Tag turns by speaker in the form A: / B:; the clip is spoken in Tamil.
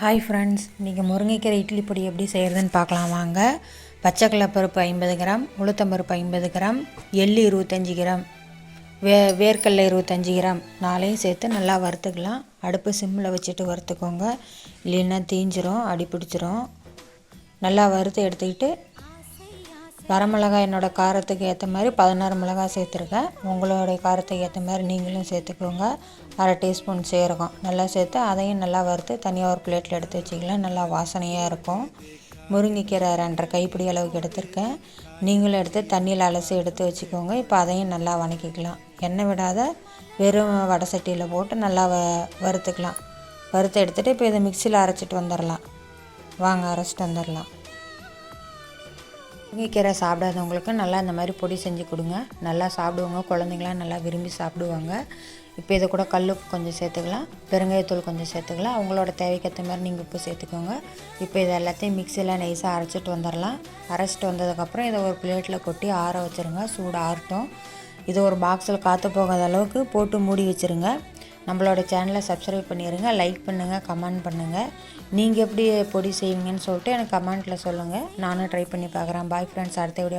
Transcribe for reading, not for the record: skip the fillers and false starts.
A: ஹாய் ஃப்ரெண்ட்ஸ், இன்றைக்கி முருங்கைக்கீரை இட்லி பொடி எப்படி செய்கிறதுன்னு பார்க்கலாம் வாங்க. பச்சைக்கடலை பருப்பு 50 கிராம், உளுத்தம்பருப்பு 50 கிராம், எள்ளு 25 கிராம், வேர்க்கடலை 25 கிராம், நாளையும் சேர்த்து நல்லா வறுத்துக்கலாம். அடுப்பு சிம்மில் வச்சுட்டு வறுத்துக்கோங்க, இல்லைன்னா தீஞ்சிரும், அடி பிடிச்சிரும். நல்லா வறுத்து எடுத்துக்கிட்டு வரமிளகாய் என்னோடய காரத்துக்கு ஏற்ற மாதிரி 16 மிளகாய் சேர்த்துருக்கேன். உங்களுடைய காரத்துக்கு ஏற்ற மாதிரி நீங்களும் சேர்த்துக்கோங்க. அரை டீஸ்பூன் சீரகம் நல்லா சேர்த்து அதையும் நல்லா வறுத்து தனியாக ஒரு பிளேட்டில் எடுத்து வச்சிக்கலாம். நல்லா வாசனையாக இருக்கும். முருங்கைக்கீரை 2.5 கைப்பிடி அளவுக்கு எடுத்திருக்கேன். நீங்களும் எடுத்து தண்ணியில் அலசி எடுத்து வச்சுக்கோங்க. இப்போ அதையும் நல்லா வதக்கிக்கலாம். எண்ணெய் விடாத வெறும் வடை சட்டியில் போட்டு நல்லா வறுத்துக்கலாம். வறுத்து எடுத்துகிட்டு இப்போ இதை மிக்சியில் அரைச்சிட்டு வந்துடலாம். வாங்க அரைச்சிட்டு வந்துடலாம். முருங்கைக்கீரை சாப்பிடாதவங்களுக்கு நல்லா இந்த மாதிரி பொடி செஞ்சு கொடுங்க. நல்லா சாப்பிடுவாங்க, குழந்தைங்களாம் நல்லா விரும்பி சாப்பிடுவாங்க. இப்போ இதை கூட கல் உப்பு கொஞ்சம் சேர்த்துக்கலாம், பெருங்காயத்தூள் கொஞ்சம் சேர்த்துக்கலாம். அவங்களோட தேவைக்கேற்ற மாதிரி நீங்கள் உப்பு சேர்த்துக்கோங்க. இப்போ இதை எல்லாத்தையும் மிக்சியில் நைஸாக அரைச்சிட்டு வந்துடலாம். அரைச்சிட்டு வந்ததுக்கப்புறம் இதை ஒரு பிளேட்டில் கொட்டி ஆற வச்சுருங்க. சூடு ஆறட்டும். இதை ஒரு பாக்ஸில் காற்று போகாத அளவுக்கு போட்டு மூடி வச்சுருங்க. நம்மளோட சேனலை சப்ஸ்கிரைப் பண்ணிடுங்க, லைக் பண்ணுங்கள், கமெண்ட் பண்ணுங்கள். நீங்கள் எப்படி பொடி செய்வீங்கன்னு சொல்லிட்டு எனக்கு கமெண்ட்டில் சொல்லுங்கள். நானும் ட்ரை பண்ணி பார்க்குறேன். பாய் ஃப்ரெண்ட்ஸ், அடுத்த வீடியோ